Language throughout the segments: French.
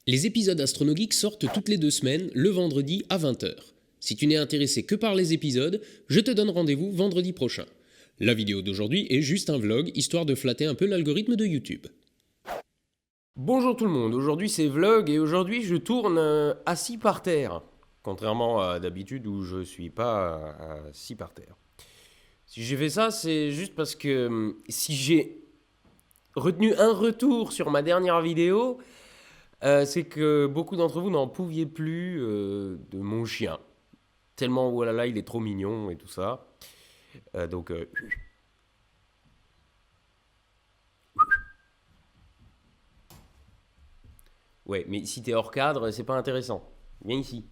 Les épisodes AstronoGeek sortent toutes les 2 semaines, le vendredi à 20h. Si tu n'es intéressé que par les épisodes, je te donne rendez-vous vendredi prochain. La vidéo d'aujourd'hui est juste un vlog, histoire de flatter un peu l'algorithme de YouTube. Bonjour tout le monde, aujourd'hui c'est vlog et aujourd'hui je tourne assis par terre. Contrairement à d'habitude où je suis pas assis par terre. Si j'ai fait ça, c'est juste parce que si j'ai retenu un retour sur ma dernière vidéo, c'est que beaucoup d'entre vous n'en pouviez plus de mon chien. Tellement, oh là là, il est trop mignon et tout ça. Donc... Ouais, mais si t'es hors cadre, c'est pas intéressant. Viens ici.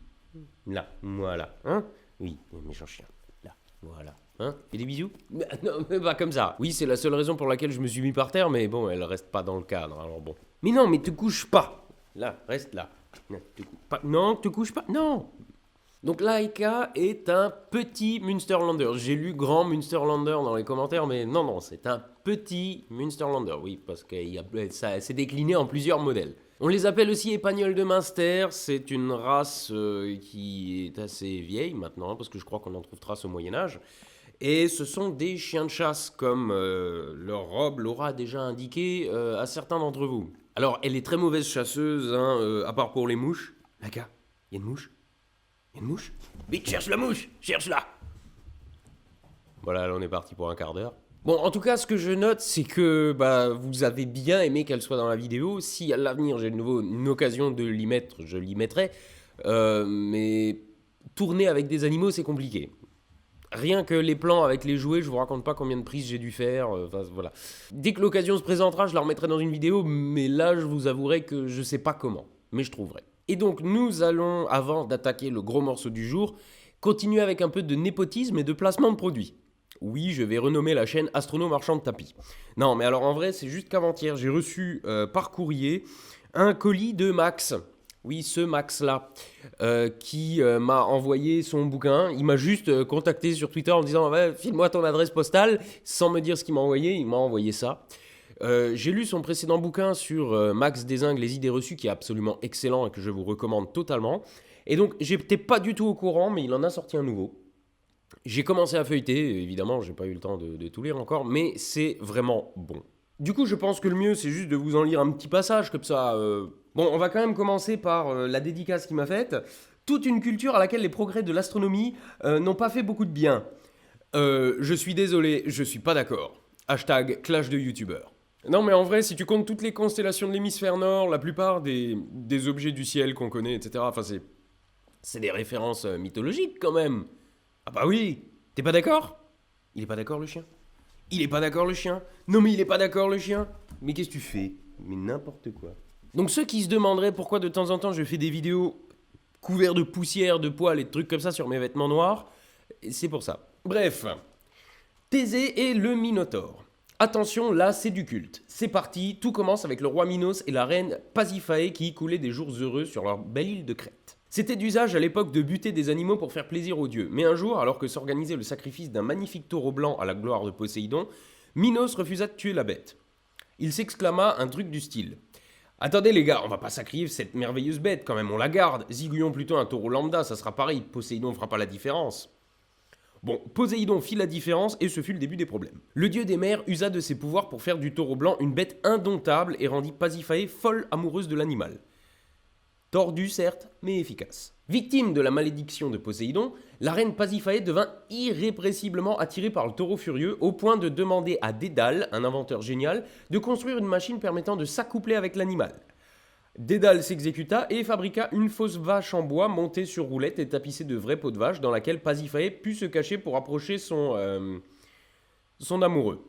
Là, voilà. Hein? Oui, méchant chien. Là, voilà. Hein? Et des bisous? Non, mais pas comme ça. Oui, c'est la seule raison pour laquelle je me suis mis par terre, mais bon, elle reste pas dans le cadre, alors bon. Mais non, mais te couche pas. Là, reste là. Non, te couche pas. Non. Donc Laika est un petit Münsterlander. J'ai lu grand Münsterlander dans les commentaires, mais non, c'est un petit Münsterlander. Oui, parce que ça s'est décliné en plusieurs modèles. On les appelle aussi épagnols de Münster. C'est une race qui est assez vieille maintenant, parce que je crois qu'on en trouve trace au Moyen-Âge. Et ce sont des chiens de chasse, comme leur robe l'aura déjà indiqué à certains d'entre vous. Alors, elle est très mauvaise chasseuse, à part pour les mouches. Laika, il y a une mouche? Il y a une mouche? Vite, cherche la mouche! Cherche-la! Voilà, là on est parti pour un quart d'heure. Bon, en tout cas, ce que je note, c'est que vous avez bien aimé qu'elle soit dans la vidéo. Si à l'avenir j'ai de nouveau une occasion de l'y mettre, je l'y mettrai. Mais tourner avec des animaux, c'est compliqué. Rien que les plans avec les jouets, je vous raconte pas combien de prises j'ai dû faire. Voilà. Dès que l'occasion se présentera, je la remettrai dans une vidéo. Mais là, je vous avouerai que je sais pas comment. Mais je trouverai. Et donc, nous allons, avant d'attaquer le gros morceau du jour, continuer avec un peu de népotisme et de placement de produits. Oui, je vais renommer la chaîne Astrono Marchand de Tapis. Non, mais alors en vrai, c'est juste qu'avant-hier, j'ai reçu par courrier un colis de Max. Oui, ce Max-là, qui m'a envoyé son bouquin. Il m'a juste contacté sur Twitter en me disant « File-moi ton adresse postale », sans me dire ce qu'il m'a envoyé. Il m'a envoyé ça. J'ai lu son précédent bouquin sur Max Dézingue, les idées reçues, qui est absolument excellent et que je vous recommande totalement. Et donc, j'étais pas du tout au courant, mais il en a sorti un nouveau. J'ai commencé à feuilleter, évidemment, j'ai pas eu le temps de tout lire encore, mais c'est vraiment bon. Du coup, je pense que le mieux, c'est juste de vous en lire un petit passage, comme ça. Bon, on va quand même commencer par la dédicace qu'il m'a faite. Toute une culture à laquelle les progrès de l'astronomie n'ont pas fait beaucoup de bien. Je suis désolé, je suis pas d'accord. Hashtag clash de youtubeurs. Non mais en vrai, si tu comptes toutes les constellations de l'hémisphère nord, la plupart des objets du ciel qu'on connaît, etc., enfin c'est des références mythologiques quand même. Ah bah oui, t'es pas d'accord? Il est pas d'accord le chien? Il est pas d'accord le chien? Non mais il est pas d'accord le chien? Mais qu'est-ce que tu fais? Mais n'importe quoi. Donc ceux qui se demanderaient pourquoi de temps en temps je fais des vidéos couvertes de poussière, de poils et de trucs comme ça sur mes vêtements noirs, c'est pour ça. Bref, Thésée et le Minotaure. Attention, là, c'est du culte. C'est parti, tout commence avec le roi Minos et la reine Pasiphae qui coulaient des jours heureux sur leur belle île de Crète. C'était d'usage à l'époque de buter des animaux pour faire plaisir aux dieux. Mais un jour, alors que s'organisait le sacrifice d'un magnifique taureau blanc à la gloire de Poséidon, Minos refusa de tuer la bête. Il s'exclama un truc du style « Attendez les gars, on va pas sacrifier cette merveilleuse bête quand même, on la garde. Zigouillons plutôt un taureau lambda, ça sera pareil, Poséidon fera pas la différence. » Bon, Poséidon fit la différence et ce fut le début des problèmes. Le dieu des mers usa de ses pouvoirs pour faire du taureau blanc une bête indomptable et rendit Pasiphae folle amoureuse de l'animal. Tordu certes, mais efficace. Victime de la malédiction de Poséidon, la reine Pasiphae devint irrépressiblement attirée par le taureau furieux au point de demander à Dédale, un inventeur génial, de construire une machine permettant de s'accoupler avec l'animal. Dédale s'exécuta et fabriqua une fausse vache en bois montée sur roulette et tapissée de vraies peaux de vache dans laquelle Pasiphae put se cacher pour approcher son amoureux.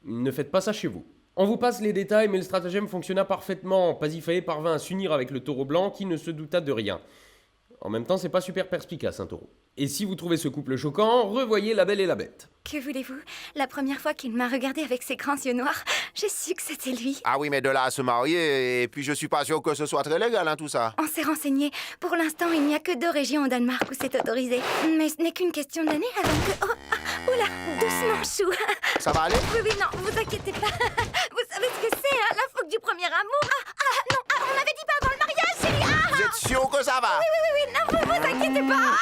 Ne faites pas ça chez vous. On vous passe les détails, mais le stratagème fonctionna parfaitement. Pasiphae parvint à s'unir avec le taureau blanc qui ne se douta de rien. En même temps, c'est pas super perspicace un taureau. Et si vous trouvez ce couple choquant, revoyez La Belle et la Bête. Que voulez-vous? La première fois qu'il m'a regardé avec ses grands yeux noirs, j'ai su que c'était lui. Ah oui, mais de là à se marier, et puis je suis pas sûr que ce soit très légal, tout ça. On s'est renseigné. Pour l'instant, il n'y a que 2 régions au Danemark où c'est autorisé. Mais ce n'est qu'une question d'année avant que... Oula, doucement, chou. Ça va aller? Oui, non, vous inquiétez pas. Vous savez ce que c'est, hein, la fougue du premier amour. Non, on avait dit pas avant le mariage. sûr que ça va. Oui, non, vous inquiétez pas.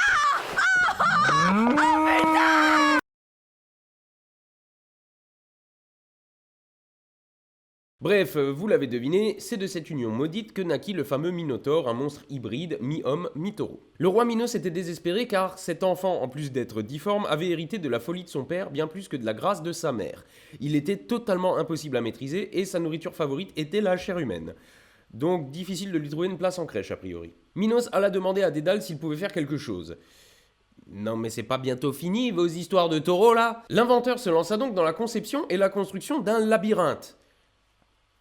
Bref, vous l'avez deviné, c'est de cette union maudite que naquit le fameux Minotaure, un monstre hybride, mi-homme, mi-taureau. Le roi Minos était désespéré car cet enfant, en plus d'être difforme, avait hérité de la folie de son père bien plus que de la grâce de sa mère. Il était totalement impossible à maîtriser et sa nourriture favorite était la chair humaine. Donc difficile de lui trouver une place en crèche a priori. Minos alla demander à Dédale s'il pouvait faire quelque chose. Non mais c'est pas bientôt fini vos histoires de taureaux là? L'inventeur se lança donc dans la conception et la construction d'un labyrinthe.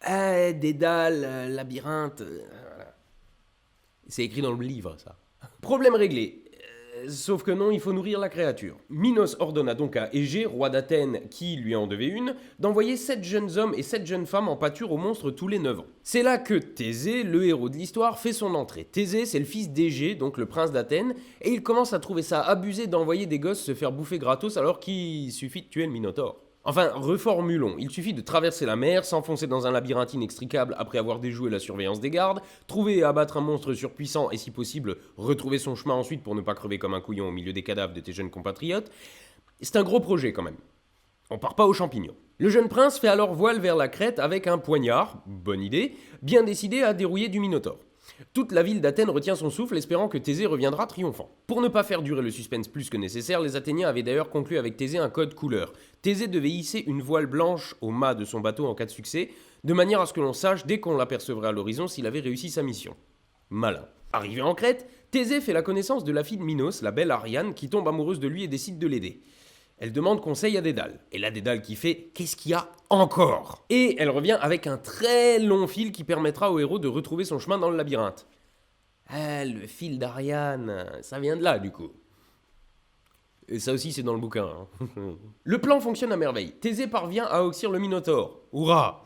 Dédale, labyrinthe. Voilà. C'est écrit dans le livre, ça. Problème réglé. Sauf que non, il faut nourrir la créature. Minos ordonna donc à Égée, roi d'Athènes, qui lui en devait une, d'envoyer 7 jeunes hommes et 7 jeunes femmes en pâture au monstre tous les 9 ans. C'est là que Thésée, le héros de l'histoire, fait son entrée. Thésée, c'est le fils d'Égée, donc le prince d'Athènes, et il commence à trouver ça abusé d'envoyer des gosses se faire bouffer gratos alors qu'il suffit de tuer le Minotaure. Enfin, reformulons, il suffit de traverser la mer, s'enfoncer dans un labyrinthe inextricable après avoir déjoué la surveillance des gardes, trouver et abattre un monstre surpuissant et si possible, retrouver son chemin ensuite pour ne pas crever comme un couillon au milieu des cadavres de tes jeunes compatriotes. C'est un gros projet quand même. On part pas aux champignons. Le jeune prince fait alors voile vers la crête avec un poignard, bonne idée, bien décidé à dérouiller du Minotaure. Toute la ville d'Athènes retient son souffle, espérant que Thésée reviendra triomphant. Pour ne pas faire durer le suspense plus que nécessaire, les Athéniens avaient d'ailleurs conclu avec Thésée un code couleur. Thésée devait hisser une voile blanche au mât de son bateau en cas de succès, de manière à ce que l'on sache dès qu'on l'apercevrait à l'horizon s'il avait réussi sa mission. Malin. Arrivé en Crète, Thésée fait la connaissance de la fille de Minos, la belle Ariane, qui tombe amoureuse de lui et décide de l'aider. Elle demande conseil à Dédale. Et là, Dédale qui fait « Qu'est-ce qu'il y a encore ?» Et elle revient avec un très long fil qui permettra au héros de retrouver son chemin dans le labyrinthe. Ah, le fil d'Ariane, ça vient de là du coup. Et ça aussi c'est dans le bouquin. Hein. Le plan fonctionne à merveille. Thésée parvient à oxyre le Minotaure. Hourra!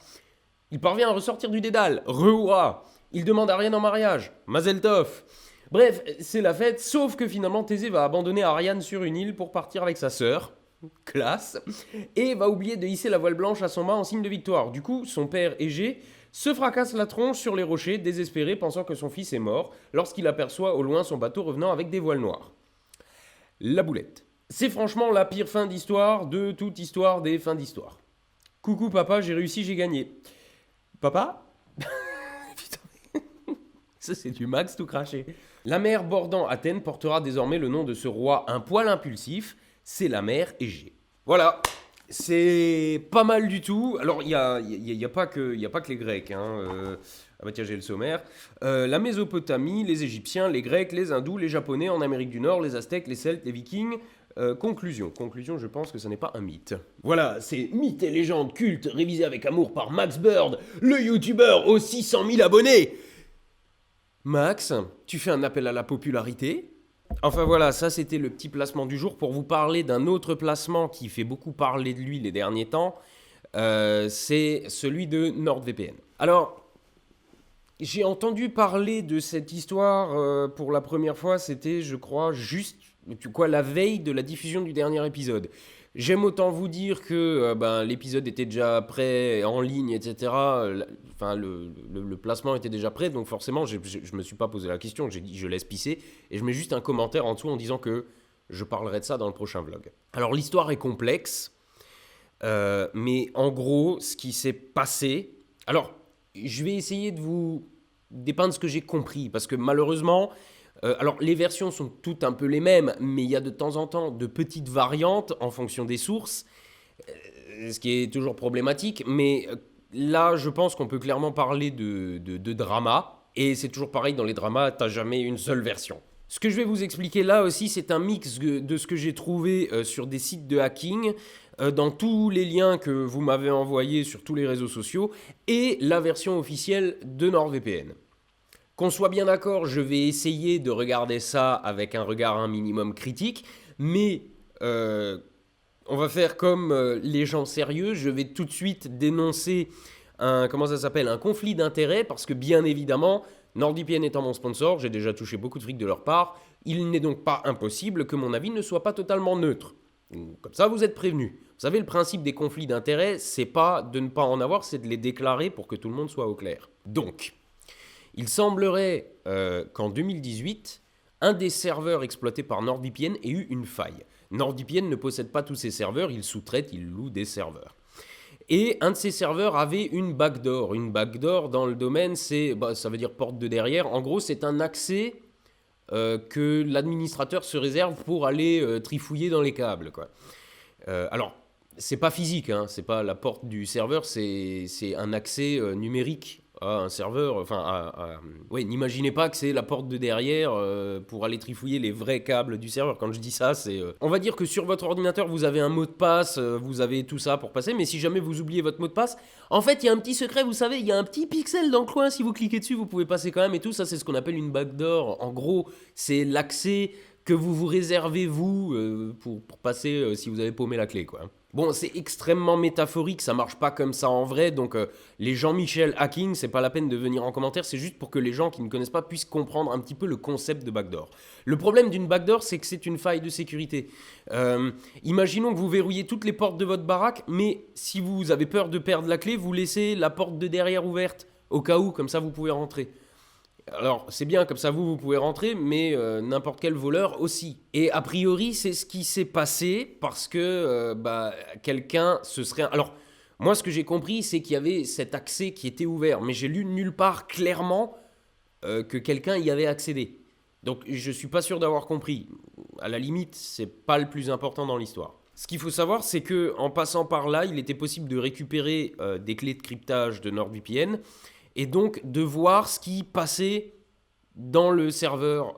Il parvient à ressortir du Dédale. Re-hourra! Il demande Ariane en mariage. Mazel tov! Bref, c'est la fête, sauf que finalement Thésée va abandonner Ariane sur une île pour partir avec sa sœur, classe, et va oublier de hisser la voile blanche à son mât en signe de victoire. Du coup, son père Égée se fracasse la tronche sur les rochers, désespéré, pensant que son fils est mort, lorsqu'il aperçoit au loin son bateau revenant avec des voiles noires. La boulette. C'est franchement la pire fin d'histoire de toute histoire des fins d'histoire. Coucou papa, j'ai réussi, j'ai gagné. Papa ? Putain, ça c'est du max tout craché. La mer bordant Athènes portera désormais le nom de ce roi un poil impulsif, c'est la mer Égée. Voilà, c'est pas mal du tout. Alors il y a pas que les Grecs, hein. Ah bah tiens, j'ai le sommaire. La Mésopotamie, les Égyptiens, les Grecs, les Hindous, les Japonais en Amérique du Nord, les Aztèques, les Celtes, les Vikings. Conclusion, je pense que ce n'est pas un mythe. Voilà, c'est Mythes et légendes cultes révisé avec amour par Max Bird, le youtubeur aux 600 000 abonnés. Max, tu fais un appel à la popularité? Enfin voilà, ça c'était le petit placement du jour pour vous parler d'un autre placement qui fait beaucoup parler de lui les derniers temps. C'est celui de NordVPN. Alors, j'ai entendu parler de cette histoire pour la première fois, c'était je crois juste la veille de la diffusion du dernier épisode. J'aime autant vous dire que l'épisode était déjà prêt, en ligne, etc. Le placement était déjà prêt, donc forcément, je me suis pas posé la question. J'ai dit, je laisse pisser, et je mets juste un commentaire en dessous en disant que je parlerai de ça dans le prochain vlog. Alors, l'histoire est complexe, mais en gros, ce qui s'est passé... Alors, je vais essayer de vous dépeindre ce que j'ai compris, parce que malheureusement... alors, les versions sont toutes un peu les mêmes, mais il y a de temps en temps de petites variantes en fonction des sources, ce qui est toujours problématique. Mais là, je pense qu'on peut clairement parler de drama. Et c'est toujours pareil, dans les dramas, t'as jamais une seule version. Ce que je vais vous expliquer là aussi, c'est un mix de ce que j'ai trouvé sur des sites de hacking, dans tous les liens que vous m'avez envoyés sur tous les réseaux sociaux, et la version officielle de NordVPN. Qu'on soit bien d'accord, je vais essayer de regarder ça avec un regard un minimum critique, mais on va faire comme les gens sérieux, je vais tout de suite dénoncer un conflit d'intérêts, parce que bien évidemment, NordVPN étant mon sponsor, j'ai déjà touché beaucoup de fric de leur part, il n'est donc pas impossible que mon avis ne soit pas totalement neutre. Comme ça, vous êtes prévenus. Vous savez, le principe des conflits d'intérêts, c'est pas de ne pas en avoir, c'est de les déclarer pour que tout le monde soit au clair. Donc... Il semblerait qu'en 2018, un des serveurs exploités par NordVPN ait eu une faille. NordVPN ne possède pas tous ses serveurs, il sous-traite, il loue des serveurs. Et un de ces serveurs avait une backdoor. Une backdoor, dans le domaine, ça veut dire porte de derrière. En gros, c'est un accès que l'administrateur se réserve pour aller trifouiller dans les câbles, quoi. Alors, c'est pas physique, hein, c'est pas la porte du serveur, c'est un accès numérique à un serveur. Ouais, n'imaginez pas que c'est la porte de derrière pour aller trifouiller les vrais câbles du serveur. Quand je dis ça, c'est... On va dire que sur votre ordinateur, vous avez un mot de passe, vous avez tout ça pour passer, mais si jamais vous oubliez votre mot de passe, en fait, il y a un petit secret, vous savez, il y a un petit pixel dans le coin, si vous cliquez dessus, vous pouvez passer quand même et tout. Ça, c'est ce qu'on appelle une backdoor. En gros, c'est l'accès que vous réservez, vous, pour passer si vous avez paumé la clé, quoi. Bon, c'est extrêmement métaphorique, ça marche pas comme ça en vrai, donc les Jean-Michel hacking, c'est pas la peine de venir en commentaire, c'est juste pour que les gens qui ne connaissent pas puissent comprendre un petit peu le concept de backdoor. Le problème d'une backdoor, c'est que c'est une faille de sécurité. Imaginons que vous verrouillez toutes les portes de votre baraque, mais si vous avez peur de perdre la clé, vous laissez la porte de derrière ouverte, au cas où, comme ça vous pouvez rentrer. Alors, c'est bien, comme ça vous pouvez rentrer, mais n'importe quel voleur aussi. Et a priori, c'est ce qui s'est passé parce que quelqu'un se serait... Alors, moi, ce que j'ai compris, c'est qu'il y avait cet accès qui était ouvert, mais j'ai lu nulle part clairement que quelqu'un y avait accédé. Donc, je suis pas sûr d'avoir compris. À la limite, c'est pas le plus important dans l'histoire. Ce qu'il faut savoir, c'est que en passant par là, il était possible de récupérer des clés de cryptage de NordVPN, et donc de voir ce qui passait dans le serveur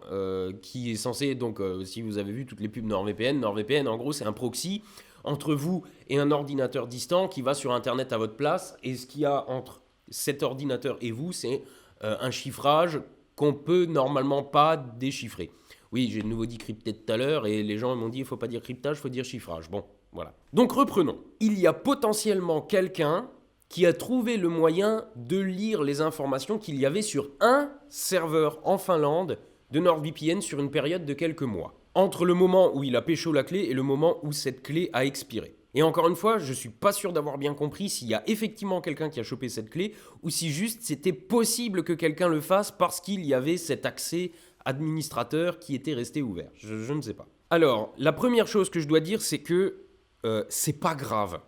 qui est censé... Donc, si vous avez vu toutes les pubs NordVPN, en gros, c'est un proxy entre vous et un ordinateur distant qui va sur Internet à votre place. Et ce qu'il y a entre cet ordinateur et vous, c'est un chiffrage qu'on peut normalement pas déchiffrer. Oui, j'ai de nouveau dit crypté tout à l'heure et les gens m'ont dit il ne faut pas dire cryptage, il faut dire chiffrage. Bon, voilà. Donc, reprenons. Il y a potentiellement quelqu'un qui a trouvé le moyen de lire les informations qu'il y avait sur un serveur en Finlande de NordVPN sur une période de quelques mois, entre le moment où il a pécho la clé et le moment où cette clé a expiré. Et encore une fois, je suis pas sûr d'avoir bien compris s'il y a effectivement quelqu'un qui a chopé cette clé ou si juste c'était possible que quelqu'un le fasse parce qu'il y avait cet accès administrateur qui était resté ouvert. Je ne sais pas. Alors, la première chose que je dois dire, c'est que c'est pas grave.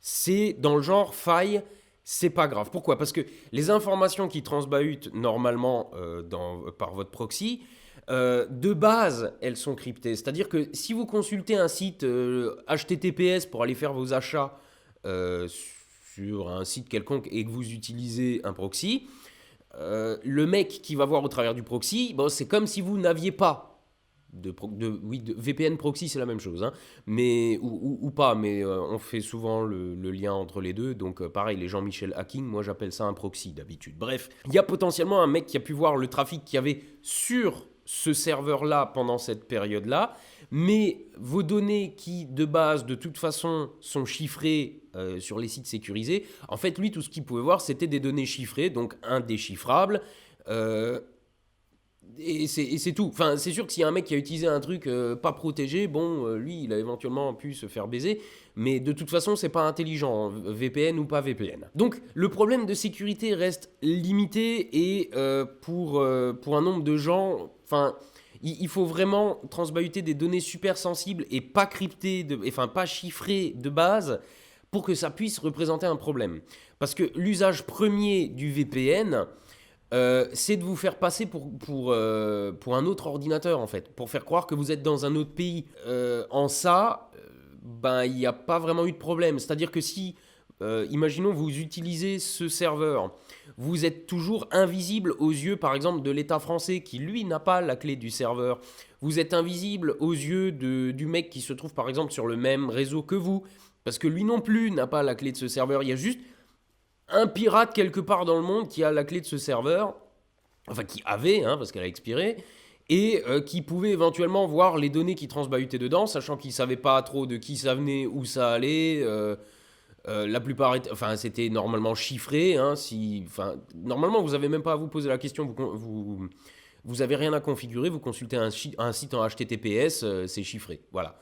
C'est dans le genre faille, c'est pas grave. Pourquoi ? Parce que les informations qui transbahutent normalement par votre proxy, de base, elles sont cryptées. C'est-à-dire que si vous consultez un site HTTPS pour aller faire vos achats sur un site quelconque et que vous utilisez un proxy, le mec qui va voir au travers du proxy, c'est comme si vous n'aviez pas de VPN proxy, c'est la même chose, hein, mais, ou pas, mais on fait souvent le lien entre les deux, donc pareil, les Jean-Michel hacking, moi j'appelle ça un proxy d'habitude. Bref, il y a potentiellement un mec qui a pu voir le trafic qu'il y avait sur ce serveur-là pendant cette période-là, mais vos données qui, de base, de toute façon, sont chiffrées sur les sites sécurisés, en fait, lui, tout ce qu'il pouvait voir, c'était des données chiffrées, donc indéchiffrables, et c'est tout. Enfin, c'est sûr que s'il y a un mec qui a utilisé un truc pas protégé, lui, il a éventuellement pu se faire baiser, mais de toute façon, c'est pas intelligent, VPN ou pas VPN. Donc, le problème de sécurité reste limité et pour un nombre de gens, il faut vraiment transbahuter des données super sensibles et pas cryptées, pas chiffrées de base pour que ça puisse représenter un problème. Parce que l'usage premier du VPN... c'est de vous faire passer pour un autre ordinateur, en fait, pour faire croire que vous êtes dans un autre pays. En ça, il n'y a pas vraiment eu de problème. C'est-à-dire que si, imaginons, vous utilisez ce serveur, vous êtes toujours invisible aux yeux, par exemple, de l'État français, qui, lui, n'a pas la clé du serveur. Vous êtes invisible aux yeux du mec qui se trouve, par exemple, sur le même réseau que vous, parce que lui non plus n'a pas la clé de ce serveur. Il y a juste un pirate quelque part dans le monde qui a la clé de ce serveur, enfin qui avait, parce qu'elle a expiré, et qui pouvait éventuellement voir les données qui transbahutaient dedans, sachant qu'il ne savait pas trop de qui ça venait, où ça allait. La plupart, c'était normalement chiffré. Normalement, vous n'avez même pas à vous poser la question, vous n'avez rien à configurer, vous consultez un site en HTTPS, c'est chiffré. Voilà.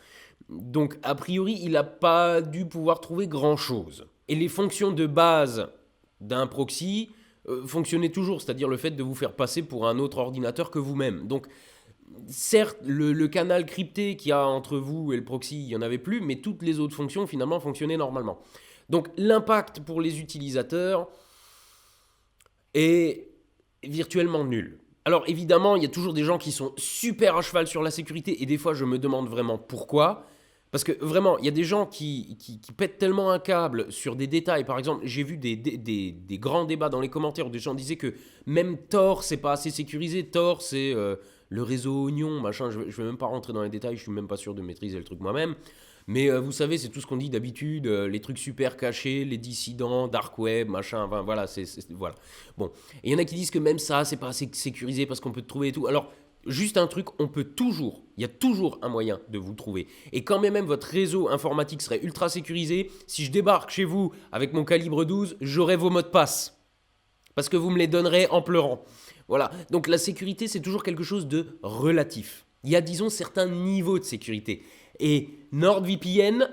Donc, a priori, il n'a pas dû pouvoir trouver grand-chose. Et les fonctions de base d'un proxy, fonctionner toujours, c'est-à-dire le fait de vous faire passer pour un autre ordinateur que vous-même. Donc, certes, le canal crypté qu'il y a entre vous et le proxy, il n'y en avait plus, mais toutes les autres fonctions, finalement, fonctionnaient normalement. Donc, l'impact pour les utilisateurs est virtuellement nul. Alors, évidemment, il y a toujours des gens qui sont super à cheval sur la sécurité, et des fois, je me demande vraiment pourquoi. Parce que vraiment, il y a des gens qui pètent tellement un câble sur des détails. Par exemple, j'ai vu des grands débats dans les commentaires où des gens disaient que même Tor, c'est pas assez sécurisé. Tor, c'est le réseau Oignon, machin. Je vais même pas rentrer dans les détails, je suis même pas sûr de maîtriser le truc moi-même. Mais vous savez, c'est tout ce qu'on dit d'habitude, les trucs super cachés, les dissidents, dark web, machin, enfin, voilà, voilà. Bon, et il y en a qui disent que même ça, c'est pas assez sécurisé parce qu'on peut te trouver et tout. Alors, juste un truc, on peut toujours, il y a toujours un moyen de vous trouver. Et quand même votre réseau informatique serait ultra sécurisé, si je débarque chez vous avec mon calibre 12, j'aurai vos mots de passe. Parce que vous me les donnerez en pleurant. Voilà, donc la sécurité, c'est toujours quelque chose de relatif. Il y a, disons, certains niveaux de sécurité. Et NordVPN,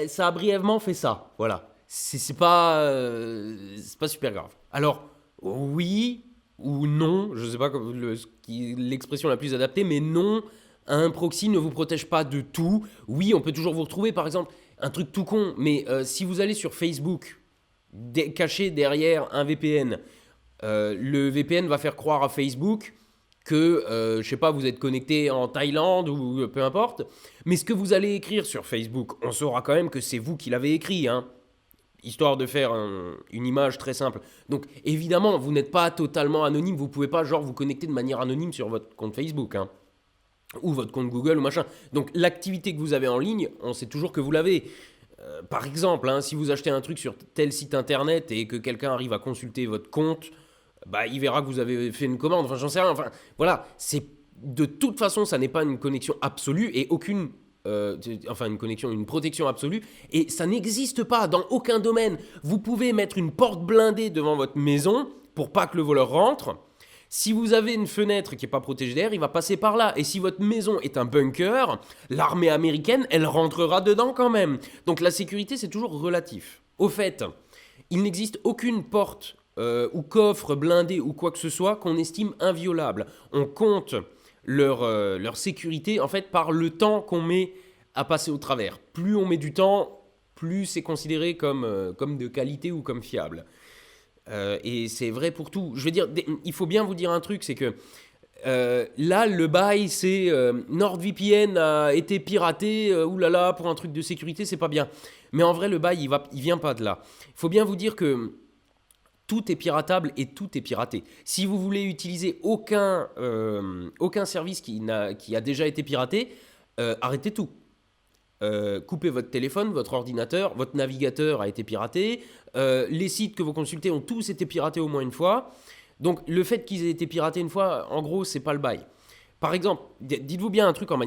ça a brièvement fait ça. Voilà, c'est pas super grave. Alors, oui ou non, je ne sais pas l'expression la plus adaptée, mais non, un proxy ne vous protège pas de tout. Oui, on peut toujours vous retrouver, par exemple, un truc tout con, mais si vous allez sur Facebook, caché derrière un VPN, le VPN va faire croire à Facebook que, je sais pas, vous êtes connecté en Thaïlande ou peu importe, mais ce que vous allez écrire sur Facebook, on saura quand même que c'est vous qui l'avez écrit, hein. Histoire de faire une image très simple. Donc, évidemment, vous n'êtes pas totalement anonyme. Vous ne pouvez pas, genre, vous connecter de manière anonyme sur votre compte Facebook, hein, ou votre compte Google ou machin. Donc, l'activité que vous avez en ligne, on sait toujours que vous l'avez. Par exemple, hein, si vous achetez un truc sur tel site internet et que quelqu'un arrive à consulter votre compte, bah, il verra que vous avez fait une commande. Enfin, j'en sais rien. Enfin, voilà. De toute façon, ça n'est pas une connexion absolue et aucune... une protection absolue, et ça n'existe pas dans aucun domaine. Vous pouvez mettre une porte blindée devant votre maison pour pas que le voleur rentre. Si vous avez une fenêtre qui n'est pas protégée d'air, il va passer par là. Et si votre maison est un bunker, l'armée américaine, elle rentrera dedans quand même. Donc la sécurité, c'est toujours relatif. Au fait, il n'existe aucune porte ou coffre blindé ou quoi que ce soit qu'on estime inviolable. On compte leur sécurité, en fait, par le temps qu'on met à passer au travers. Plus on met du temps, plus c'est considéré comme de qualité ou comme fiable. Et c'est vrai pour tout. Je veux dire, il faut bien vous dire un truc, c'est que là, le bail, c'est NordVPN a été piraté, oulala, pour un truc de sécurité, c'est pas bien. Mais en vrai, le bail, il vient pas de là. Il faut bien vous dire que tout est piratable et tout est piraté. Si vous voulez utiliser aucun service qui a déjà été piraté, arrêtez tout. Coupez votre téléphone, votre ordinateur, votre navigateur a été piraté, les sites que vous consultez ont tous été piratés au moins une fois. Donc le fait qu'ils aient été piratés une fois, en gros, c'est pas le bail. Par exemple, dites-vous bien un truc en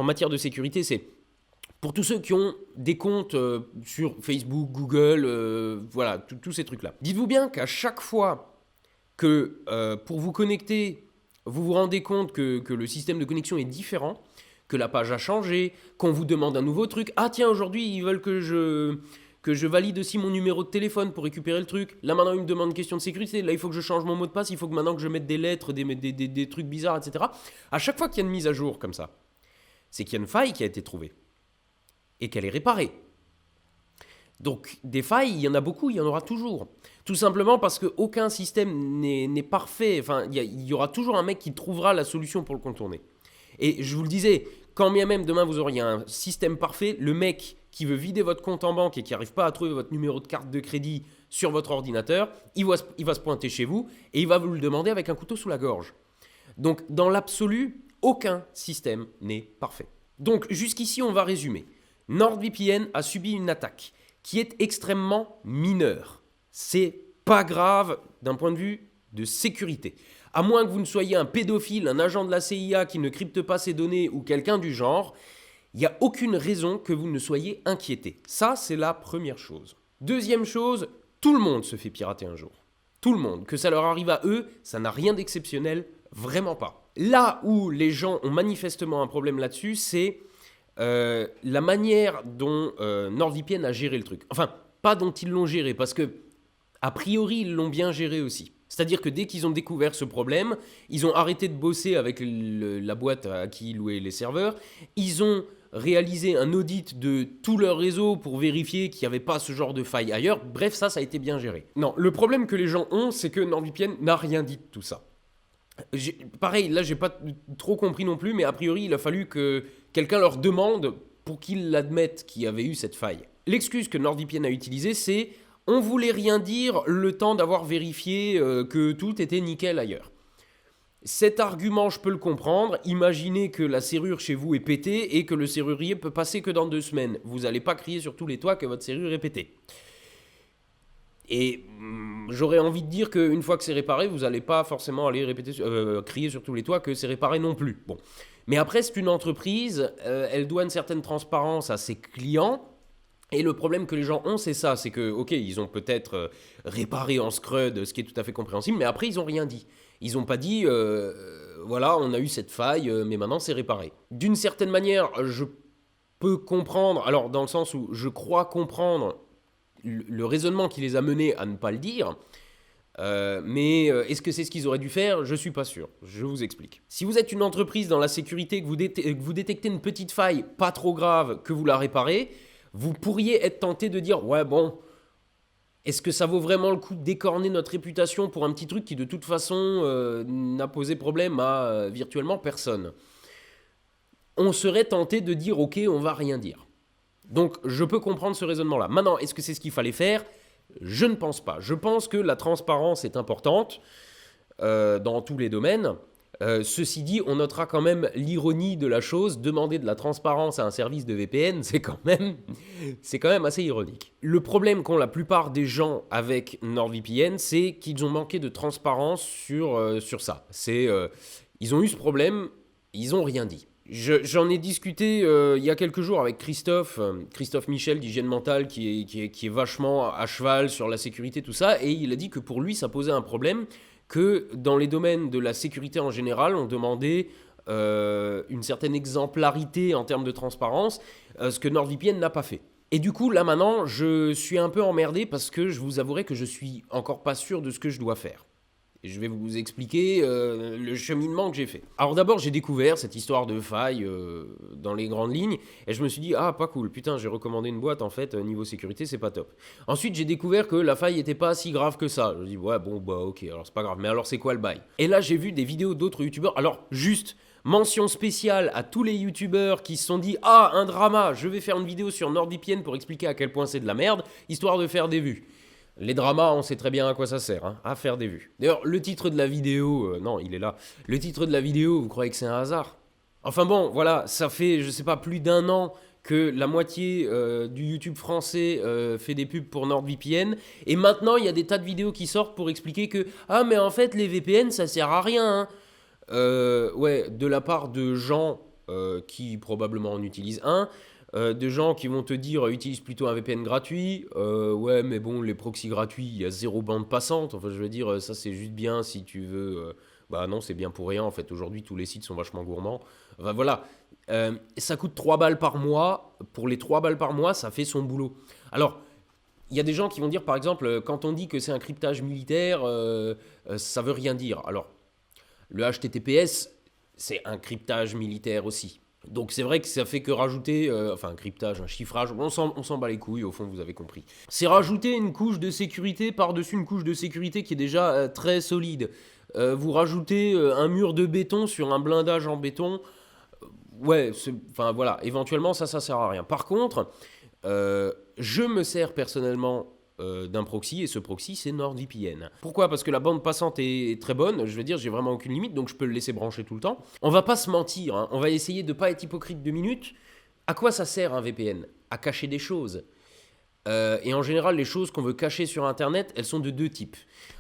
matière de sécurité, c'est pour tous ceux qui ont des comptes sur Facebook, Google, voilà, tous ces trucs-là. Dites-vous bien qu'à chaque fois que pour vous connecter, vous vous rendez compte que le système de connexion est différent, que la page a changé, qu'on vous demande un nouveau truc. Ah tiens, aujourd'hui, ils veulent que je valide aussi mon numéro de téléphone pour récupérer le truc. Là, maintenant, ils me demandent une question de sécurité. Là, il faut que je change mon mot de passe. Il faut que maintenant que je mette des lettres, des trucs bizarres, etc. À chaque fois qu'il y a une mise à jour comme ça, c'est qu'il y a une faille qui a été trouvée et qu'elle est réparée. Donc, des failles, il y en a beaucoup, il y en aura toujours. Tout simplement parce qu'aucun système n'est parfait. Enfin, il y aura toujours un mec qui trouvera la solution pour le contourner. Et je vous le disais, quand bien même demain vous auriez un système parfait, le mec qui veut vider votre compte en banque et qui n'arrive pas à trouver votre numéro de carte de crédit sur votre ordinateur, il va se pointer chez vous et il va vous le demander avec un couteau sous la gorge. Donc, dans l'absolu, aucun système n'est parfait. Donc, jusqu'ici, on va résumer. NordVPN a subi une attaque qui est extrêmement mineure. C'est pas grave d'un point de vue de sécurité. À moins que vous ne soyez un pédophile, un agent de la CIA qui ne crypte pas ses données ou quelqu'un du genre, il n'y a aucune raison que vous ne soyez inquiété. Ça, c'est la première chose. Deuxième chose, tout le monde se fait pirater un jour. Tout le monde. Que ça leur arrive à eux, ça n'a rien d'exceptionnel, vraiment pas. Là où les gens ont manifestement un problème là-dessus, c'est la manière dont NordVPN a géré le truc. Enfin, pas dont ils l'ont géré, parce que, a priori, ils l'ont bien géré aussi. C'est-à-dire que dès qu'ils ont découvert ce problème, ils ont arrêté de bosser avec la boîte à qui ils louaient les serveurs, ils ont réalisé un audit de tout leur réseau pour vérifier qu'il n'y avait pas ce genre de faille ailleurs. Bref, ça a été bien géré. Non, le problème que les gens ont, c'est que NordVPN n'a rien dit de tout ça. Pareil, là, j'ai pas trop compris non plus, mais a priori, il a fallu que quelqu'un leur demande pour qu'ils l'admettent qu'il y avait eu cette faille. L'excuse que NordVPN a utilisée, c'est « on voulait rien dire le temps d'avoir vérifié que tout était nickel ailleurs ». Cet argument, je peux le comprendre. Imaginez que la serrure chez vous est pétée et que le serrurier peut passer que dans 2 semaines. Vous n'allez pas crier sur tous les toits que votre serrure est pétée. Et j'aurais envie de dire qu'une fois que c'est réparé, vous n'allez pas forcément aller crier sur tous les toits que c'est réparé non plus. Bon. Mais après, c'est une entreprise, elle doit une certaine transparence à ses clients. Et le problème que les gens ont, c'est ça, c'est que, ok, ils ont peut-être réparé en scrud, ce qui est tout à fait compréhensible, mais après, ils n'ont rien dit. Ils n'ont pas dit, voilà, on a eu cette faille, mais maintenant, c'est réparé. D'une certaine manière, je peux comprendre, alors dans le sens où je crois comprendre le raisonnement qui les a menés à ne pas le dire, mais est-ce que c'est ce qu'ils auraient dû faire? Je ne suis pas sûr. Je vous explique. Si vous êtes une entreprise dans la sécurité, que vous détectez une petite faille, pas trop grave, que vous la réparez, vous pourriez être tenté de dire « Ouais, bon, est-ce que ça vaut vraiment le coup d'écorner notre réputation pour un petit truc qui, de toute façon, n'a posé problème à virtuellement personne ?» On serait tenté de dire « Ok, on va rien dire. » Donc, je peux comprendre ce raisonnement-là. Maintenant, est-ce que c'est ce qu'il fallait faire? Je ne pense pas. Je pense que la transparence est importante dans tous les domaines. Ceci dit, on notera quand même l'ironie de la chose. Demander de la transparence à un service de VPN, c'est quand même assez ironique. Le problème qu'ont la plupart des gens avec NordVPN, c'est qu'ils ont manqué de transparence sur ça. Ils ont eu ce problème, ils n'ont rien dit. J'en ai discuté il y a quelques jours avec Christophe Michel d'Hygiène Mentale, qui est vachement à cheval sur la sécurité, tout ça, et il a dit que pour lui, ça posait un problème, que dans les domaines de la sécurité en général, on demandait une certaine exemplarité en termes de transparence, ce que NordVPN n'a pas fait. Et du coup, là maintenant, je suis un peu emmerdé parce que je vous avouerai que je suis encore pas sûr de ce que je dois faire. Et je vais vous expliquer le cheminement que j'ai fait. Alors d'abord, j'ai découvert cette histoire de faille dans les grandes lignes, et je me suis dit, ah, pas cool, putain, j'ai recommandé une boîte, en fait, niveau sécurité, c'est pas top. Ensuite, j'ai découvert que la faille était pas si grave que ça. Je me dis, ouais, bon, bah ok, alors c'est pas grave, mais alors c'est quoi le bail? Et là, j'ai vu des vidéos d'autres youtubeurs, alors juste, mention spéciale à tous les youtubeurs qui se sont dit, ah, un drama, je vais faire une vidéo sur NordVPN pour expliquer à quel point c'est de la merde, histoire de faire des vues. Les dramas, on sait très bien à quoi ça sert, hein, à faire des vues. D'ailleurs, le titre de la vidéo, non, il est là. Le titre de la vidéo, vous croyez que c'est un hasard? Enfin bon, voilà, ça fait, je sais pas, plus d'1 an que la moitié du YouTube français fait des pubs pour NordVPN. Et maintenant, il y a des tas de vidéos qui sortent pour expliquer que « Ah, mais en fait, les VPN, ça sert à rien. Hein. » Ouais, de la part de gens qui probablement en utilisent un, de gens qui vont te dire utilise plutôt un VPN gratuit, ouais mais bon les proxys gratuits il y a 0 bande passante, enfin je veux dire ça c'est juste bien si tu veux, bah non c'est bien pour rien en fait, aujourd'hui tous les sites sont vachement gourmands, enfin voilà, ça coûte 3 balles par mois, pour les 3 balles par mois ça fait son boulot. Alors il y a des gens qui vont dire par exemple quand on dit que c'est un cryptage militaire, ça veut rien dire. Alors le HTTPS c'est un cryptage militaire aussi. Donc c'est vrai que ça fait que rajouter, un cryptage, un chiffrage, on s'en bat les couilles, au fond vous avez compris. C'est rajouter une couche de sécurité par-dessus une couche de sécurité qui est déjà très solide. Vous rajoutez un mur de béton sur un blindage en béton, ouais, voilà, éventuellement ça sert à rien. Par contre, je me sers personnellement d'un proxy, et ce proxy c'est NordVPN. Pourquoi? Parce que la bande passante est très bonne, je veux dire j'ai vraiment aucune limite, donc je peux le laisser brancher tout le temps. On va pas se mentir, hein, on va essayer de pas être hypocrite 2 minutes. À quoi ça sert un VPN? À cacher des choses. Et en général les choses qu'on veut cacher sur internet, elles sont de 2 types.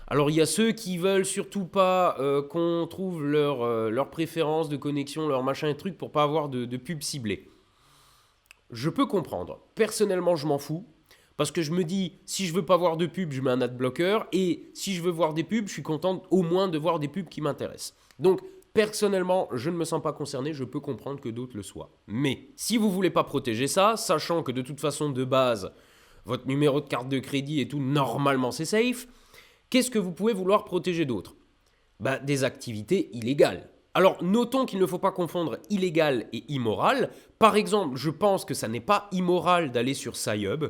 Alors il y a ceux qui veulent surtout pas qu'on trouve leur préférence de connexion, leur machin et truc pour pas avoir de pub ciblée. Je peux comprendre, personnellement je m'en fous. Parce que je me dis, si je veux pas voir de pub, je mets un adblocker. Et si je veux voir des pubs, je suis content au moins de voir des pubs qui m'intéressent. Donc, personnellement, je ne me sens pas concerné. Je peux comprendre que d'autres le soient. Mais, si vous voulez pas protéger ça, sachant que de toute façon, de base, votre numéro de carte de crédit et tout, normalement, c'est safe. Qu'est-ce que vous pouvez vouloir protéger d'autre ? Des activités illégales. Alors, notons qu'il ne faut pas confondre illégal et immoral. Par exemple, je pense que ça n'est pas immoral d'aller sur Sci-Hub.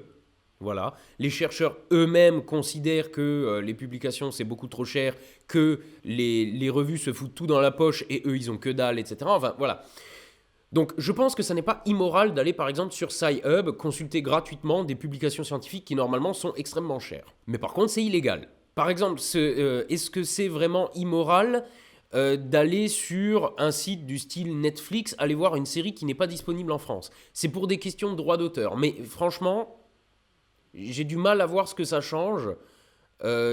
Voilà. Les chercheurs eux-mêmes considèrent que les publications, c'est beaucoup trop cher, que les revues se foutent tout dans la poche et eux, ils ont que dalle, etc. Enfin, voilà. Donc, je pense que ça n'est pas immoral d'aller, par exemple, sur Sci-Hub, consulter gratuitement des publications scientifiques qui, normalement, sont extrêmement chères. Mais par contre, c'est illégal. Par exemple, est-ce que c'est vraiment immoral d'aller sur un site du style Netflix, aller voir une série qui n'est pas disponible en France? C'est pour des questions de droit d'auteur. Mais franchement, j'ai du mal à voir ce que ça change.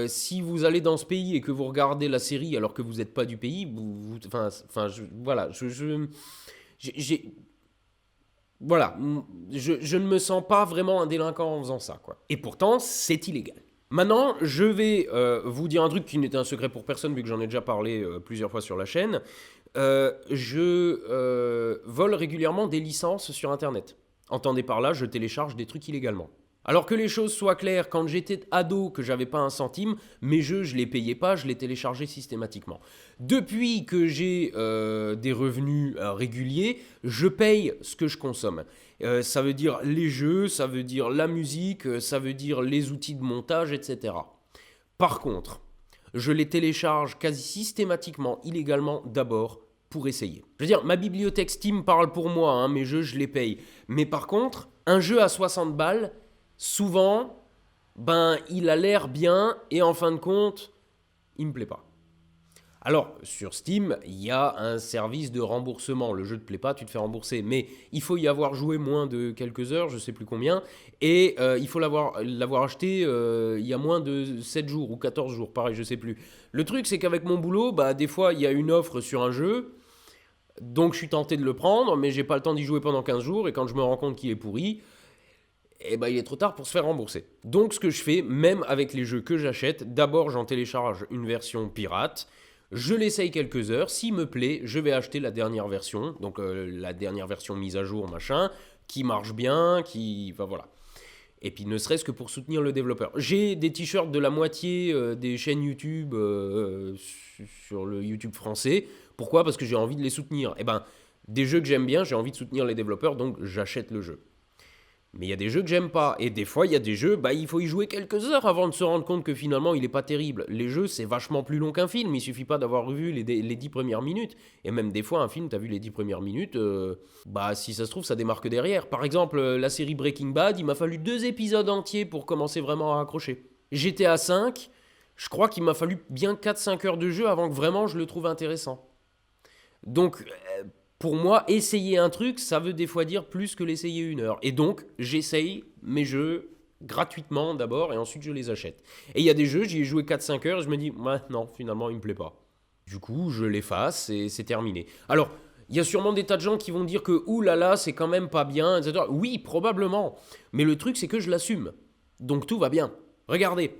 Si vous allez dans ce pays et que vous regardez la série alors que vous n'êtes pas du pays, je ne me sens pas vraiment un délinquant en faisant ça, quoi. Et pourtant, c'est illégal. Maintenant, je vais vous dire un truc qui n'est un secret pour personne, vu que j'en ai déjà parlé plusieurs fois sur la chaîne. Je vole régulièrement des licences sur Internet. Entendez par là, je télécharge des trucs illégalement. Alors que les choses soient claires, quand j'étais ado, que j'avais pas un centime, mes jeux, je les payais pas, je les téléchargeais systématiquement. Depuis que j'ai des revenus réguliers, je paye ce que je consomme. Ça veut dire les jeux, ça veut dire la musique, ça veut dire les outils de montage, etc. Par contre, je les télécharge quasi systématiquement, illégalement, d'abord pour essayer. Je veux dire, ma bibliothèque Steam parle pour moi, hein, mes jeux, je les paye. Mais par contre, un jeu à 60 balles, souvent, il a l'air bien et en fin de compte, il me plaît pas. Alors, sur Steam, il y a un service de remboursement. Le jeu ne te plaît pas, tu te fais rembourser. Mais il faut y avoir joué moins de quelques heures, je ne sais plus combien. Et il faut l'avoir acheté il y a moins de 7 jours ou 14 jours, pareil, je ne sais plus. Le truc, c'est qu'avec mon boulot, des fois, il y a une offre sur un jeu. Donc, je suis tenté de le prendre, mais je n'ai pas le temps d'y jouer pendant 15 jours. Et quand je me rends compte qu'il est pourri, il est trop tard pour se faire rembourser. Donc, ce que je fais, même avec les jeux que j'achète, d'abord, j'en télécharge une version pirate. Je l'essaye quelques heures, s'il me plaît, je vais acheter la dernière version, donc la dernière version mise à jour, machin, qui marche bien, voilà. Et puis ne serait-ce que pour soutenir le développeur. J'ai des t-shirts de la moitié des chaînes YouTube sur le YouTube français. Pourquoi ? Parce que j'ai envie de les soutenir. Des jeux que j'aime bien, j'ai envie de soutenir les développeurs, donc j'achète le jeu. Mais il y a des jeux que j'aime pas. Et des fois, il y a des jeux, il faut y jouer quelques heures avant de se rendre compte que finalement, il est pas terrible. Les jeux, c'est vachement plus long qu'un film. Il suffit pas d'avoir vu les 10 premières minutes. Et même des fois, un film, t'as vu les 10 premières minutes, si ça se trouve, ça démarre que derrière. Par exemple, la série Breaking Bad, il m'a fallu 2 épisodes entiers pour commencer vraiment à accrocher. GTA 5, je crois qu'il m'a fallu bien 4-5 heures de jeu avant que vraiment je le trouve intéressant. Donc... pour moi, essayer un truc, ça veut des fois dire plus que l'essayer 1 heure. Et donc, j'essaye mes jeux gratuitement d'abord et ensuite je les achète. Et il y a des jeux, j'y ai joué 4-5 heures et je me dis, non, finalement, il me plaît pas. Du coup, je l'efface et c'est terminé. Alors, il y a sûrement des tas de gens qui vont dire que, oulala, c'est quand même pas bien, etc. Oui, probablement. Mais le truc, c'est que je l'assume. Donc, tout va bien. Regardez.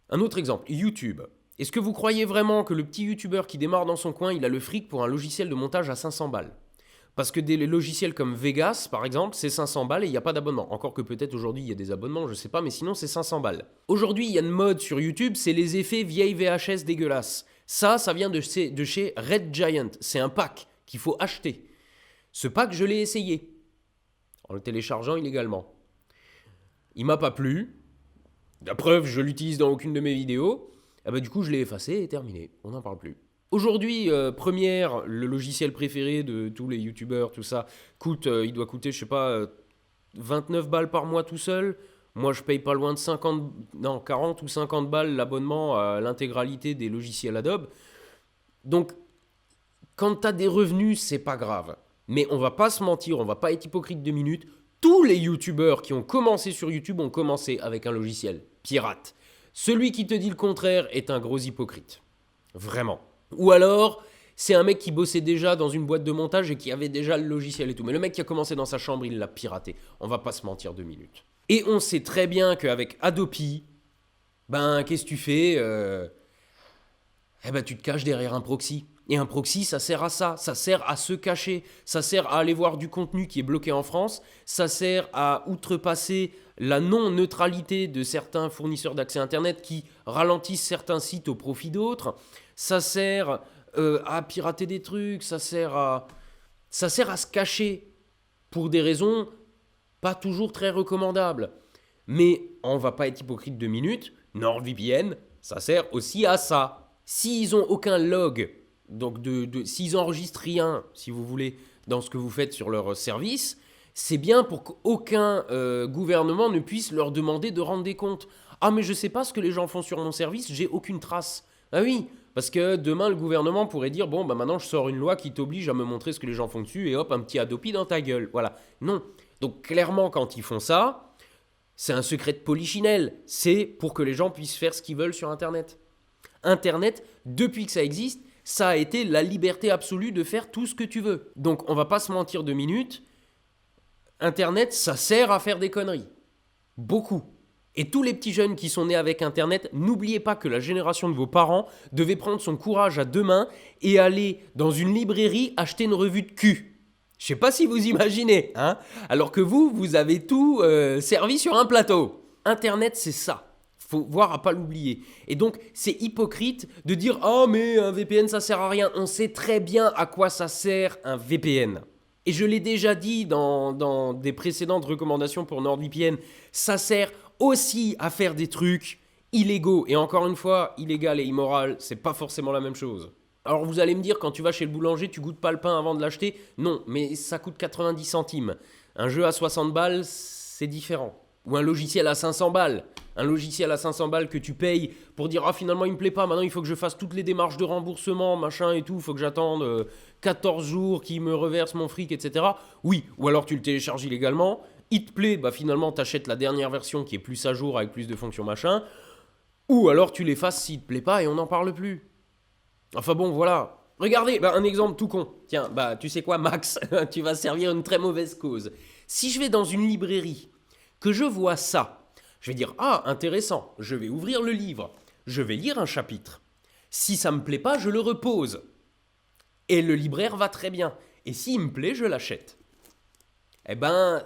Un autre exemple, YouTube. Est-ce que vous croyez vraiment que le petit youtubeur qui démarre dans son coin, il a le fric pour un logiciel de montage à 500 balles ? Parce que des logiciels comme Vegas, par exemple, c'est 500 balles et il n'y a pas d'abonnement. Encore que peut-être aujourd'hui, il y a des abonnements, je ne sais pas, mais sinon, c'est 500 balles. Aujourd'hui, il y a une mode sur YouTube, c'est les effets vieilles VHS dégueulasses. Ça vient de chez Red Giant. C'est un pack qu'il faut acheter. Ce pack, je l'ai essayé, en le téléchargeant illégalement. Il m'a pas plu. La preuve, je l'utilise dans aucune de mes vidéos. Du coup, je l'ai effacé et terminé. On n'en parle plus. Aujourd'hui, Premiere, le logiciel préféré de tous les youtubeurs, tout ça, il doit coûter, 29 balles par mois tout seul. Moi, je paye pas loin de 40 ou 50 balles l'abonnement à l'intégralité des logiciels Adobe. Donc, quand tu as des revenus, c'est pas grave. Mais on va pas se mentir, on va pas être hypocrite 2 minutes. Tous les youtubeurs qui ont commencé sur YouTube ont commencé avec un logiciel pirate. Celui qui te dit le contraire est un gros hypocrite. Vraiment. Ou alors, c'est un mec qui bossait déjà dans une boîte de montage et qui avait déjà le logiciel et tout. Mais le mec qui a commencé dans sa chambre, il l'a piraté. On va pas se mentir 2 minutes. Et on sait très bien qu'avec Adopi, qu'est-ce que tu fais ? Tu te caches derrière un proxy. Et un proxy, ça sert à ça sert à se cacher, ça sert à aller voir du contenu qui est bloqué en France, ça sert à outrepasser la non-neutralité de certains fournisseurs d'accès Internet qui ralentissent certains sites au profit d'autres, ça sert à pirater des trucs, ça sert à se cacher pour des raisons pas toujours très recommandables. Mais on va pas être hypocrite 2 minutes, NordVPN, ça sert aussi à ça. S'ils ont aucun log, donc s'ils enregistrent rien, si vous voulez, dans ce que vous faites sur leur service, c'est bien pour qu'aucun gouvernement ne puisse leur demander de rendre des comptes. Ah mais je sais pas ce que les gens font sur mon service, j'ai aucune trace. Ah oui, parce que demain le gouvernement pourrait dire bon bah maintenant je sors une loi qui t'oblige à me montrer ce que les gens font dessus et hop un petit Adopi dans ta gueule. Voilà. Non. Donc clairement quand ils font ça, c'est un secret de polichinelle. C'est pour que les gens puissent faire ce qu'ils veulent sur Internet. Internet, depuis que ça existe, ça a été la liberté absolue de faire tout ce que tu veux. Donc on va pas se mentir 2 minutes. Internet, ça sert à faire des conneries. Beaucoup. Et tous les petits jeunes qui sont nés avec Internet, n'oubliez pas que la génération de vos parents devait prendre son courage à 2 mains et aller dans une librairie acheter une revue de cul. Je sais pas si vous imaginez, hein. Alors que vous avez tout servi sur un plateau. Internet, c'est ça. Faut voir à pas l'oublier. Et donc, c'est hypocrite de dire « Ah, mais un VPN, ça sert à rien. » On sait très bien à quoi ça sert un VPN. Et je l'ai déjà dit dans des précédentes recommandations pour NordVPN, ça sert aussi à faire des trucs illégaux. Et encore une fois, illégal et immoral, c'est pas forcément la même chose. Alors vous allez me dire, quand tu vas chez le boulanger, tu goûtes pas le pain avant de l'acheter? Non, mais ça coûte 90 centimes. Un jeu à 60 balles, c'est différent. Ou un logiciel à 500 balles. Un logiciel à 500 balles que tu payes pour dire « Ah, finalement, il me plaît pas, maintenant il faut que je fasse toutes les démarches de remboursement, machin et tout, il faut que j'attende 14 jours qu'il me reverse mon fric, etc. » Oui, ou alors tu le télécharges illégalement, il te plaît, bah finalement t'achètes la dernière version qui est plus à jour avec plus de fonctions machin, ou alors tu l'effaces s'il te plaît pas et on n'en parle plus. Enfin bon, voilà. Regardez, un exemple tout con. Tiens, tu sais quoi, Max, tu vas servir une très mauvaise cause. Si je vais dans une librairie, que je vois ça, je vais dire « Ah, intéressant, je vais ouvrir le livre, je vais lire un chapitre. Si ça me plaît pas, je le repose. Et le libraire va très bien. Et s'il me plaît, je l'achète. » Eh ben,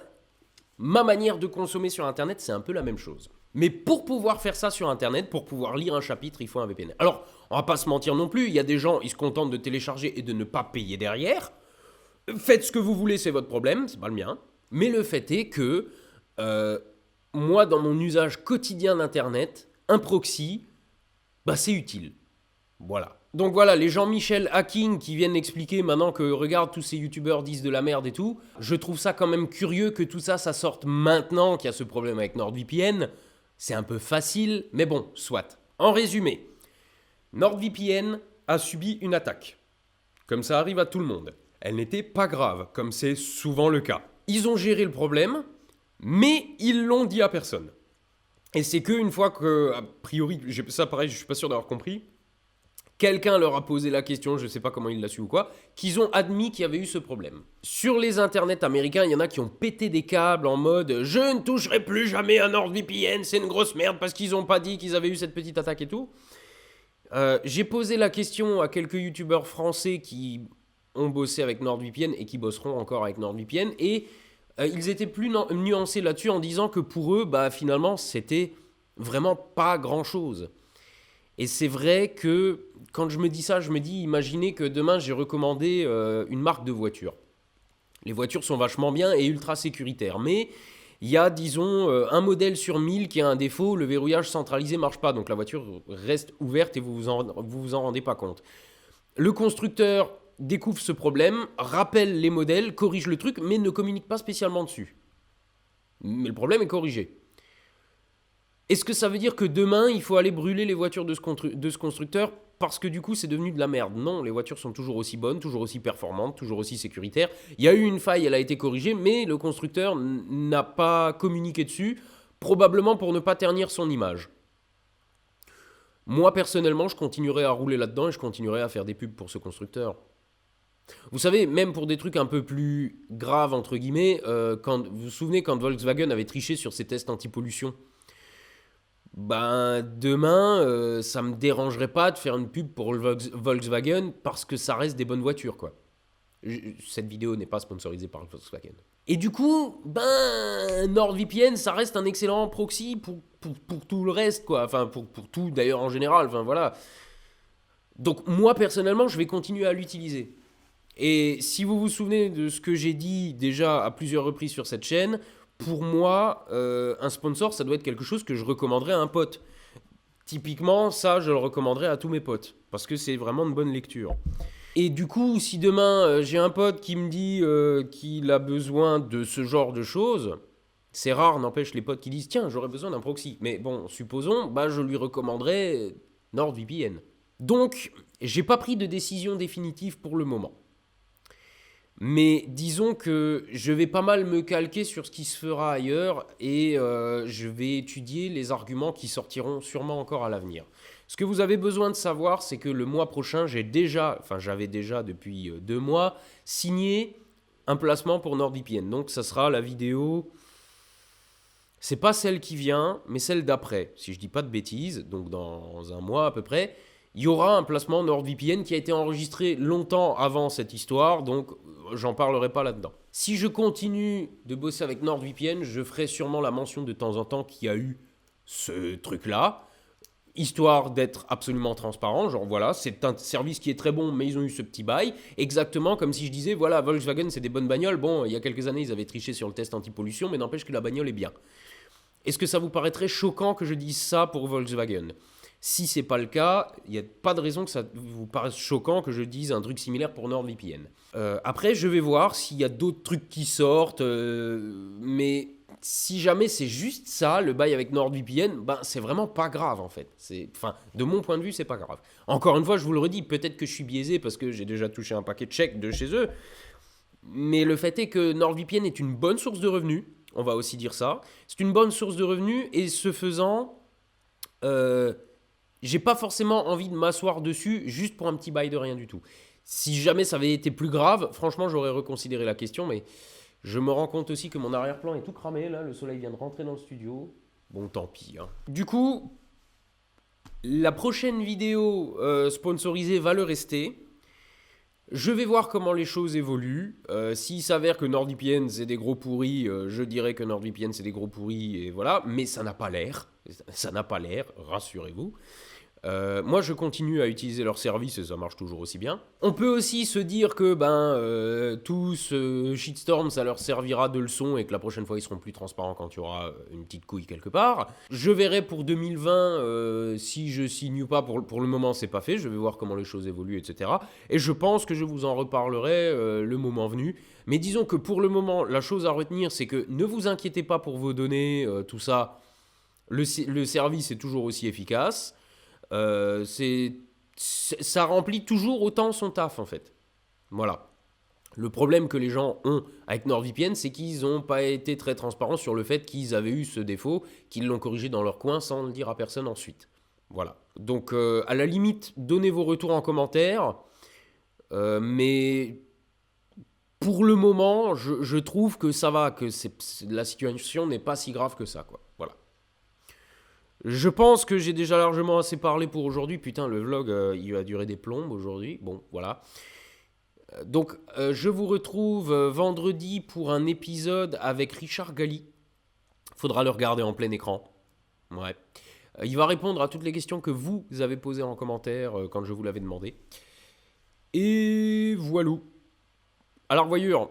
ma manière de consommer sur Internet, c'est un peu la même chose. Mais pour pouvoir faire ça sur Internet, pour pouvoir lire un chapitre, il faut un VPN. Alors, on va pas se mentir non plus, il y a des gens, ils se contentent de télécharger et de ne pas payer derrière. Faites ce que vous voulez, c'est votre problème, c'est pas le mien. Mais le fait est que moi, dans mon usage quotidien d'Internet, un proxy, c'est utile. Voilà. Donc voilà, les Jean-Michel Hacking qui viennent expliquer maintenant que, regarde, tous ces youtubeurs disent de la merde et tout, je trouve ça quand même curieux que tout ça, ça sorte maintenant qu'il y a ce problème avec NordVPN. C'est un peu facile, mais bon, soit. En résumé, NordVPN a subi une attaque. Comme ça arrive à tout le monde. Elle n'était pas grave, comme c'est souvent le cas. Ils ont géré le problème, mais ils l'ont dit à personne. Et c'est qu'une fois que, a priori, ça pareil, je suis pas sûr d'avoir compris, quelqu'un leur a posé la question, je ne sais pas comment il l'a su ou quoi, qu'ils ont admis qu'il y avait eu ce problème. Sur les internets américains, il y en a qui ont pété des câbles en mode « Je ne toucherai plus jamais à NordVPN, c'est une grosse merde parce qu'ils n'ont pas dit qu'ils avaient eu cette petite attaque et tout. » J'ai posé la question à quelques youtubeurs français qui ont bossé avec NordVPN et qui bosseront encore avec NordVPN et ils étaient plus nuancés là-dessus en disant que pour eux, finalement, c'était vraiment pas grand-chose. Et c'est vrai que quand je me dis ça, je me dis, imaginez que demain j'ai recommandé une marque de voiture. Les voitures sont vachement bien et ultra sécuritaires, mais il y a, disons, un modèle sur 1000 qui a un défaut, le verrouillage centralisé marche pas, donc la voiture reste ouverte et vous vous en rendez pas compte. Le constructeur découvre ce problème, rappelle les modèles, corrige le truc, mais ne communique pas spécialement dessus. Mais le problème est corrigé. Est-ce que ça veut dire que demain, il faut aller brûler les voitures de ce constructeur parce que du coup, c'est devenu de la merde? Non, les voitures sont toujours aussi bonnes, toujours aussi performantes, toujours aussi sécuritaires. Il y a eu une faille, elle a été corrigée, mais le constructeur n'a pas communiqué dessus, probablement pour ne pas ternir son image. Moi, personnellement, je continuerai à rouler là-dedans et je continuerai à faire des pubs pour ce constructeur. Vous savez, même pour des trucs un peu plus graves, entre guillemets, vous vous souvenez quand Volkswagen avait triché sur ses tests anti-pollution ? ben demain, ça me dérangerait pas de faire une pub pour le Volkswagen parce que ça reste des bonnes voitures, quoi. Cette vidéo n'est pas sponsorisée par le Volkswagen. Et du coup, ben NordVPN, ça reste un excellent proxy pour tout le reste, quoi. Enfin, pour tout d'ailleurs en général, enfin voilà. Donc moi, personnellement, je vais continuer à l'utiliser. Et si vous vous souvenez de ce que j'ai dit déjà à plusieurs reprises sur cette chaîne, pour moi, un sponsor, ça doit être quelque chose que je recommanderais à un pote. Typiquement, ça, je le recommanderais à tous mes potes, parce que c'est vraiment une bonne lecture. Et du coup, si demain, j'ai un pote qui me dit qu'il a besoin de ce genre de choses, c'est rare, n'empêche, les potes qui disent « Tiens, j'aurais besoin d'un proxy ». Mais bon, supposons, bah, je lui recommanderais NordVPN. Donc, j'ai pas pris de décision définitive pour le moment. Mais disons que je vais pas mal me calquer sur ce qui se fera ailleurs et je vais étudier les arguments qui sortiront sûrement encore à l'avenir. Ce que vous avez besoin de savoir, c'est que le mois prochain, j'avais déjà depuis 2 mois, signé un placement pour NordVPN. Donc ça sera la vidéo, c'est pas celle qui vient, mais celle d'après. Si je dis pas de bêtises, donc dans un mois à peu près, il y aura un placement NordVPN qui a été enregistré longtemps avant cette histoire, donc j'en parlerai pas là-dedans. Si je continue de bosser avec NordVPN, je ferai sûrement la mention de temps en temps qu'il y a eu ce truc-là, histoire d'être absolument transparent, genre voilà, c'est un service qui est très bon, mais ils ont eu ce petit bail, exactement comme si je disais, voilà, Volkswagen c'est des bonnes bagnoles, bon, il y a quelques années ils avaient triché sur le test anti-pollution, mais n'empêche que la bagnole est bien. Est-ce que ça vous paraîtrait choquant que je dise ça pour Volkswagen ? Si c'est pas le cas, il n'y a pas de raison que ça vous paraisse choquant que je dise un truc similaire pour NordVPN. Après, je vais voir s'il y a d'autres trucs qui sortent, mais si jamais c'est juste ça, le bail avec NordVPN, ben c'est vraiment pas grave en fait. Enfin, de mon point de vue, c'est pas grave. Encore une fois, je vous le redis, peut-être que je suis biaisé parce que j'ai déjà touché un paquet de chèques de chez eux, mais le fait est que NordVPN est une bonne source de revenus, on va aussi dire ça. C'est une bonne source de revenus et ce faisant... j'ai pas forcément envie de m'asseoir dessus juste pour un petit bail de rien du tout. Si jamais ça avait été plus grave, franchement, j'aurais reconsidéré la question, mais je me rends compte aussi que mon arrière-plan est tout cramé, là, le soleil vient de rentrer dans le studio. Bon, tant pis. Hein. Du coup, la prochaine vidéo sponsorisée va le rester. Je vais voir comment les choses évoluent. S'il s'avère que NordVPN, c'est des gros pourris, je dirais que NordVPN, c'est des gros pourris, et voilà. Mais ça n'a pas l'air. Ça n'a pas l'air, rassurez-vous. Moi, je continue à utiliser leur service et ça marche toujours aussi bien. On peut aussi se dire que tout ce shitstorm, ça leur servira de leçon et que la prochaine fois, ils seront plus transparents quand il y aura une petite couille quelque part. Je verrai pour 2020 si je signe pas. Pour le moment, c'est pas fait. Je vais voir comment les choses évoluent, etc. Et je pense que je vous en reparlerai le moment venu. Mais disons que pour le moment, la chose à retenir, c'est que ne vous inquiétez pas pour vos données, tout ça. Le service est toujours aussi efficace. Ça remplit toujours autant son taf en fait. Voilà. Le problème que les gens ont avec NordVPN, c'est qu'ils n'ont pas été très transparents sur le fait qu'ils avaient eu ce défaut, qu'ils l'ont corrigé dans leur coin sans le dire à personne ensuite. Voilà. Donc à la limite, donnez vos retours en commentaire, mais pour le moment, je trouve que ça va, que la situation n'est pas si grave que ça, quoi. Voilà. Je pense que j'ai déjà largement assez parlé pour aujourd'hui. Putain, le vlog, il va durer des plombes aujourd'hui. Bon, voilà. Donc, je vous retrouve vendredi pour un épisode avec Richard Galli. Faudra le regarder en plein écran. Ouais. Il va répondre à toutes les questions que vous avez posées en commentaire quand je vous l'avais demandé. Et voilà. Alors, voyure.